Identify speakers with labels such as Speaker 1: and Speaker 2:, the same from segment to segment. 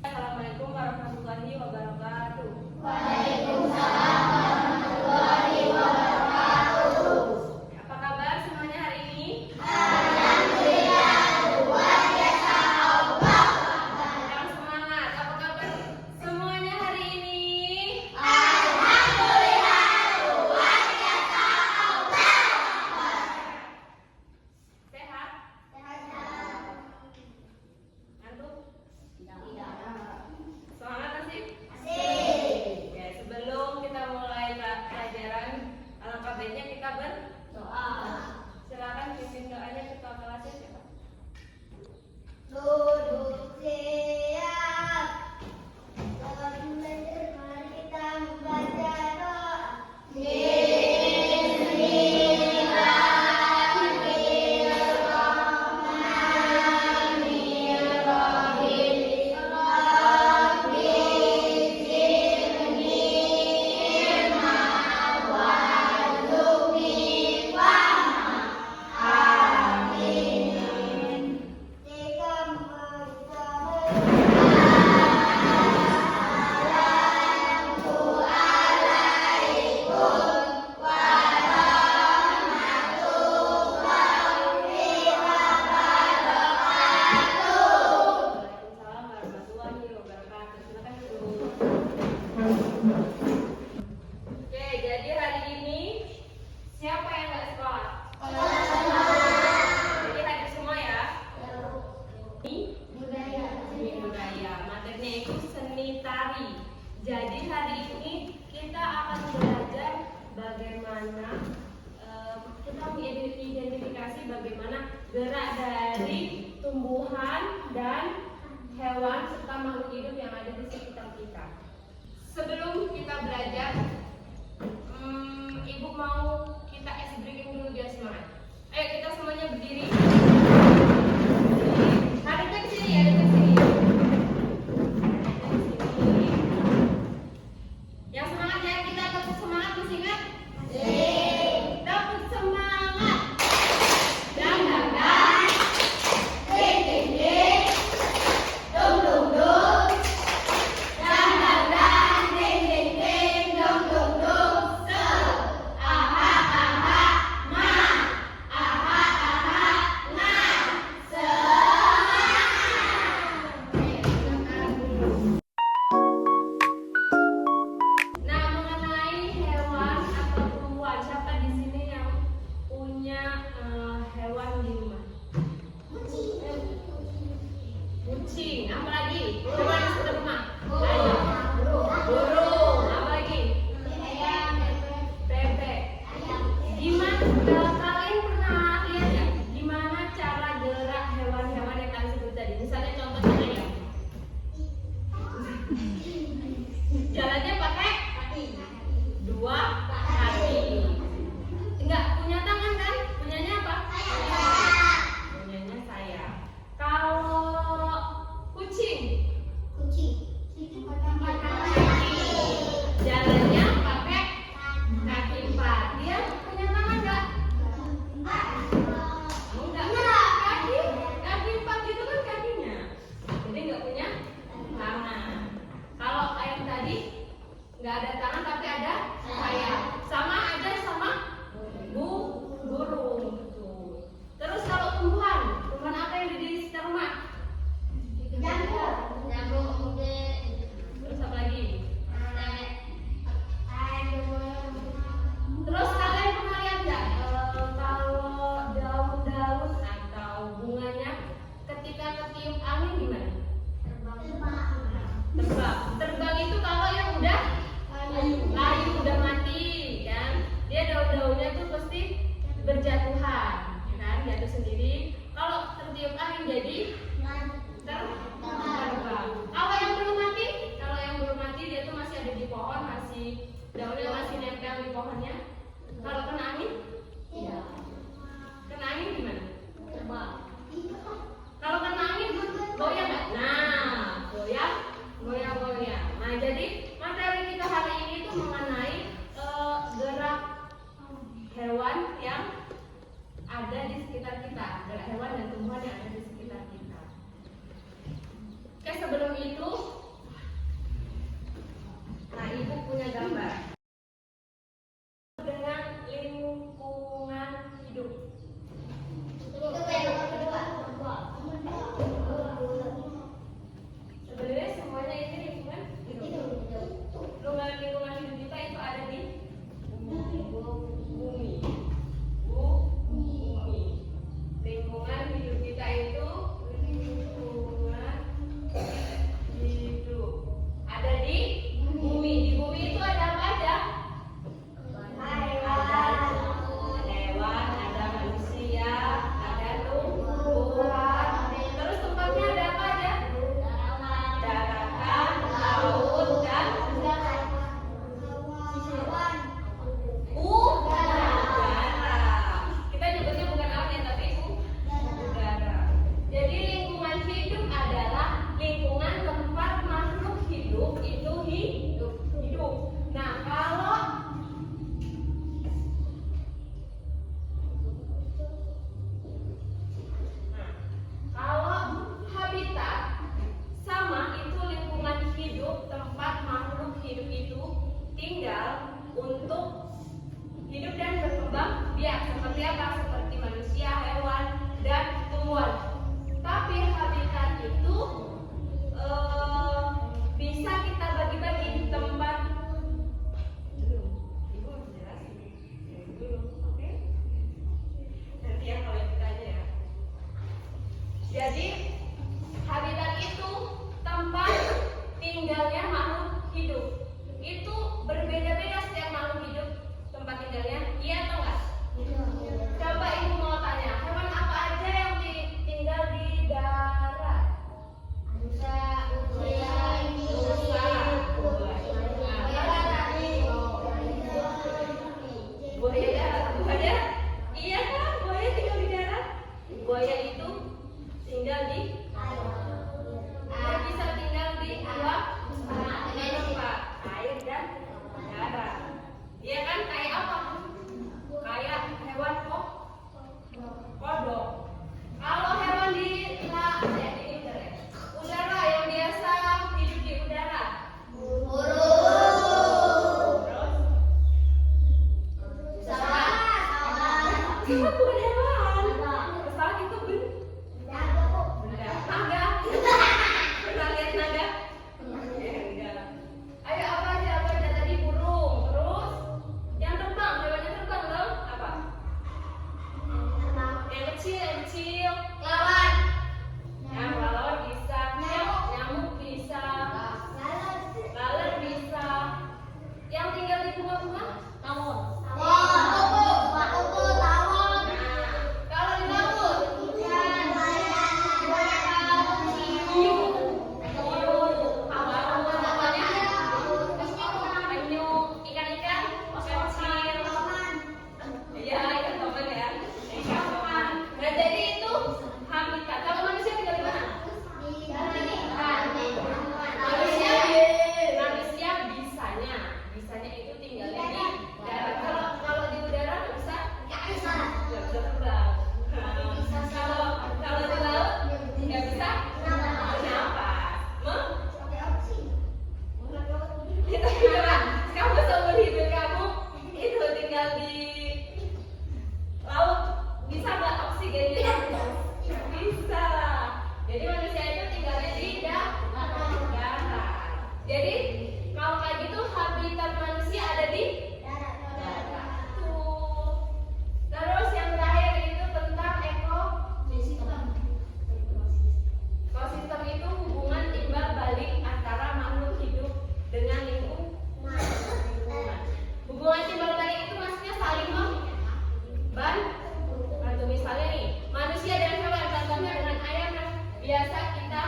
Speaker 1: Assalamualaikum warahmatullahi wabarakatuh. Apa kabar semuanya hari ini? Yang semangat. Apa kabar semuanya hari ini? Sehat? Ngantuk? Semangat masih? Oke, sebelum kita mulai pelajaran, alangkah baiknya kita berdoa. Silakan pimpin doanya ketua kelasnya siapa?
Speaker 2: Duduk siap. Sebelum belajar, mari kita membaca doa.
Speaker 1: Waalaikumsalam warahmatullahi wabarakatuh. Silakan duduk. Oke, jadi hari ini siapa yang nggak sekolah? Jadi hadir semua ya. Seni budaya. Materinya itu seni tari. Jadi hari ini kita akan belajar bagaimana kita mengidentifikasi bagaimana gerak dari tumbuhan dan hewan serta makhluk hidup yang ada di sekitar kita. Sebelum kita belajar, Ibu mau kita ice breaking dulu biar semangat. Ayo kita semuanya berdiri. Hadapnya ke sini, hadapnya ke sini. Yang semangat ya, kita dapat semangat, masih ingat? Dapat semangat. Dang dang dang. Ding ding ding. Dong dong dong. Dang dang dang. Ding ding ding. Dong dong dong. Se. Aha aha. Ma. Aha aha. Na. Semangat. Nah, mengenai hewan atau tumbuhan, siapa di sini yang punya hewan di rumah? Kucing. Apa lagi? Hewan di sekitar rumah. Ayam. Burung. Apa lagi? Bebek. Gimana? Kalian pernah lihat ya? Gimana cara gerak hewan-hewan yang kalian sebut tadi? Misalnya contohnya ayam. Jalannya pakai dua kaki. Enggak punya tangan kan? Punyanya apa? Punyanya sayap. Kalau kucing, jalannya pakai kaki empat. Dia punya tangan enggak? Enggak. Kaki empat itu kan kakinya. Jadi enggak punya tangan. Kalau ayam tadi nggak ada tangan tapi ada sayap. Sama aja sama burung. Betul. Terus kalau tumbuhan apa yang ada di sekitar rumah? Terus apa lagi? Terus kalian pernah lihat nggak kalau daun-daun atau bunganya ketika ketiup angin gimana? Terbang. Terbang itu kalau yang udah tinggal untuk hidup dan berkembang biak seperti apa? Seperti manusia, hewan, dan tumbuhan. Tapi habitat itu bisa kita bagi-bagi tempat. Ibu harus jelasin dulu, oke? Nanti ya kalau ditanya ya. Jadi habitat itu tempat tinggalnya makhluk hidup. Itu berbeda-beda setiap makhluk hidup tempat tinggalnya. Iya atau enggak? Coba ibu mau tanya, hewan apa aja yang tinggal di darat? Buaya darat. Buaya? Iya kan? Buaya tinggal di darat. Buaya itu tinggal di bisa tinggal di dua tempat, air dan darat. Iya kan? Kayak apa? Kayak hewan kodok. Kalau hewan di udara yang biasa hidup di udara. Terus itu bukan hewan. Pesawat itu benda. Naga. Pernah lihat naga? Enggak. Ayo apa aja tadi? Burung. Terus yang terbang, hewan yang terbang dong apa? Yang kecil.
Speaker 2: Lawan.
Speaker 1: Yang lawan bisa. Nyamuk bisa. Laler bisa. Yang tinggal di bunga-bunga? Tawon. Kalau di laut? Penyu, ikan-ikan kecil. Iya, ikan toman ya. Ikan toman. Nah, jadi itu habitat. Kalau manusia tinggal di mana? Manusia bisanya itu tinggalnya di darat. Kalau di udara nggak bisa terbang. Kalau di laut nggak bisa bernapas. Itu gimana? Kamu seumur hidup kamu itu tinggal di laut, bisa nggak oksigennya? Bisa. Jadi manusia itu tinggalnya di darat. Jadi kalau kayak gitu habitat manusia ada di darat. Tuh. Terus yang terakhir itu tentang ekosistem. Ekosistem itu hubungan timbal balik antara makhluk hidup dengan lingkungan. Hubungan timbal balik itu maksudnya saling membantu. Misalnya nih, manusia dan hewan, contohnya dengan ayam yang biasa kita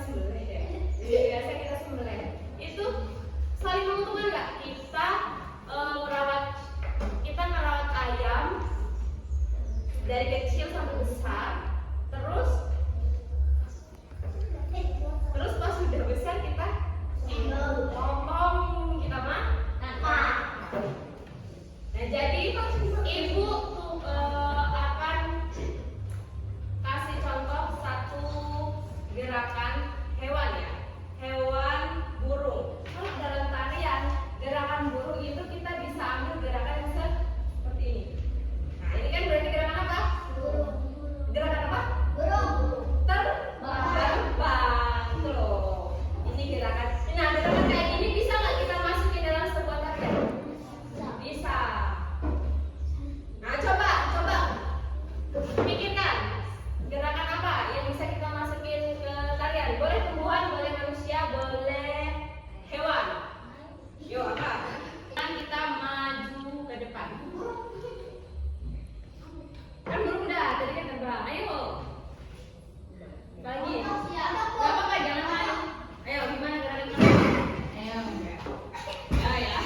Speaker 1: sembelih ya. Biasa kita sembelih. Itu saling menguntungkan nggak? Kita merawat ayam dari kecil sampai besar, terus pas sudah besar kita potong, kita makan. Nah, jadi ibu akan kasih contoh satu gerakan hewan ya, hewan burung. Kalau dalam tarian gerakan burung itu kita bisa ambil gerakan yang seperti ini. Nah, ini kan berarti gerakan apa? Gerakan apa? Terbang. Tuh. Ini gerakan. Nah, gerakan kayak ini bisa nggak kita masukin dalam sebuah tarian? Bisa. Nah, coba pikirkan gerakan apa yang bisa kita masukin ke tarian. Boleh tumbuhan, boleh manusia, boleh hewan. Yuk, apa? Kan kita maju ke depan. Kan burung udah, tadi kan terbang. Ayo. Lagi. Gak apa-apa, jangan malu. Ayo, gimana gerakan kamu? Ayo. Ya.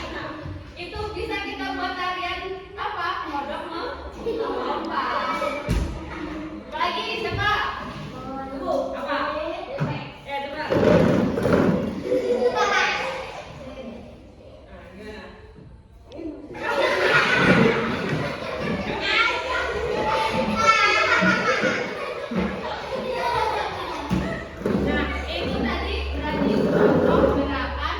Speaker 1: Itu bisa kita buat tarian apa? Kodok melompat. Lagi siapa? Ibu, apa? Ya, coba. Nah, itu tadi berarti contoh gerakan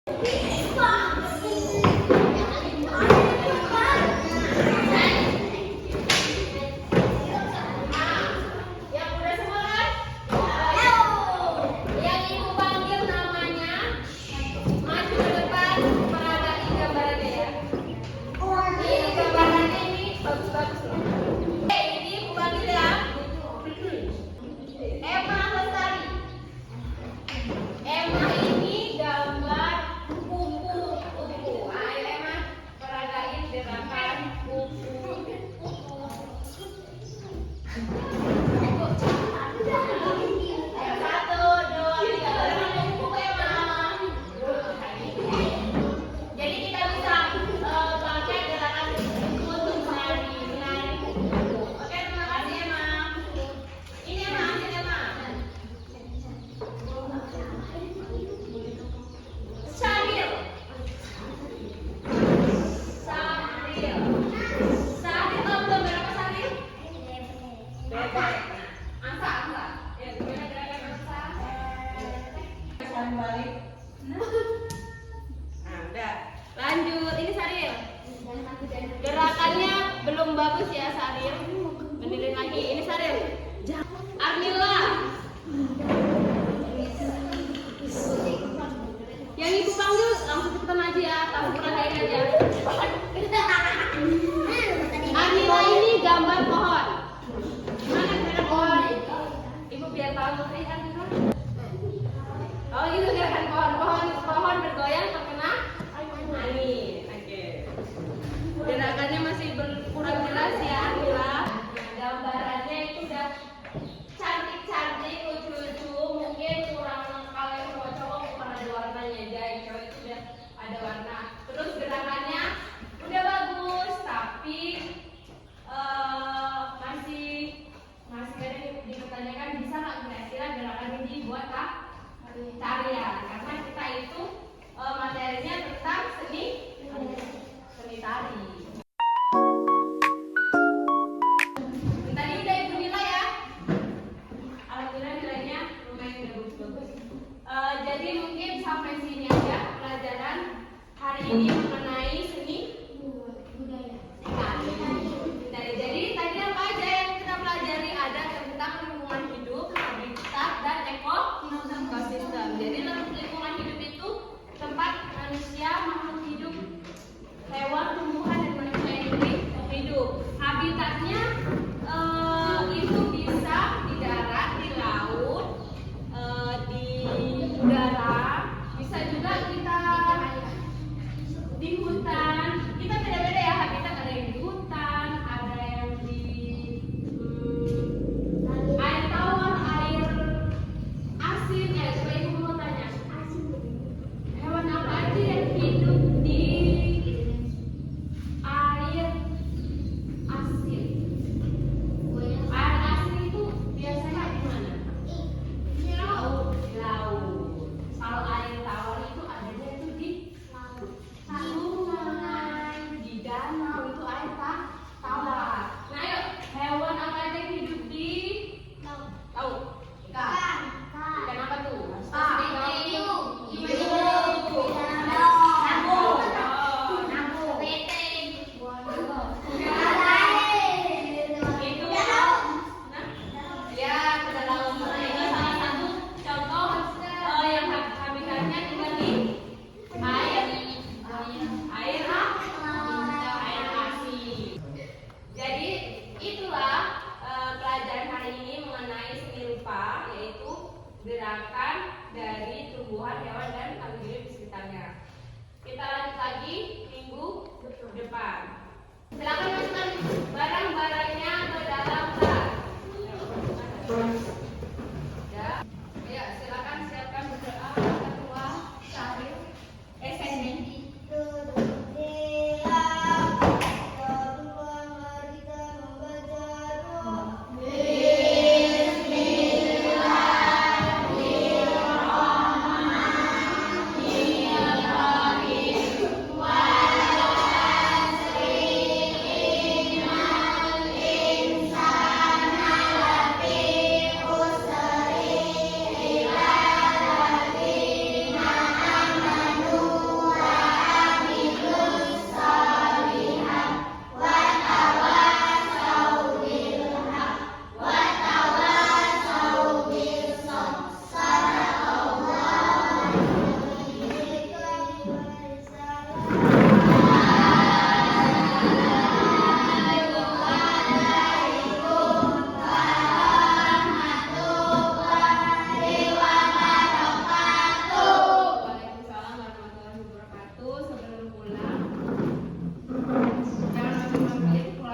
Speaker 1: Yang udah semua kan? Yang ibu panggil namanya, maju ke depan, peragain gambarannya ya. Ini gambarannya ini bagus-bagus loh. Ini ibu panggil ya. Emma Lestari. Emma ini gambar kupu-kupu. Ayo Emma, peragain gerakan kupu-kupu. Satu, dua, tiga. Gerakan kupu-kupu Emma. Jadi kita bisa pakai gerakan untuk menari kupu-kupu. Oke, terima kasih Emma. Ini Emma, ambil Emma. Syaril. Syaril. Syaril tahu gambar apa Syaril? Bebek. Angsa, angsa. Ya, gimana gerakan angsa? Sekarang balik. Nah, udah. Lanjut. Ini Syaril. Gerakannya belum bagus ya Syaril. Berdiri lagi. Ini Syaril. Armila. Yang ibu panggil langsung cepetan aja ya, tahu peragain aja. Armila ini gambar pohon. Mana gambar pohon? Ibu biar tahu ngerti Armila. Oh itu gerakan pohon bergoyang terkena angin. Oke. Gerakannya masih kurang jelas ya Armila. Gambarannya itu udah cantik-cantik. Kali itu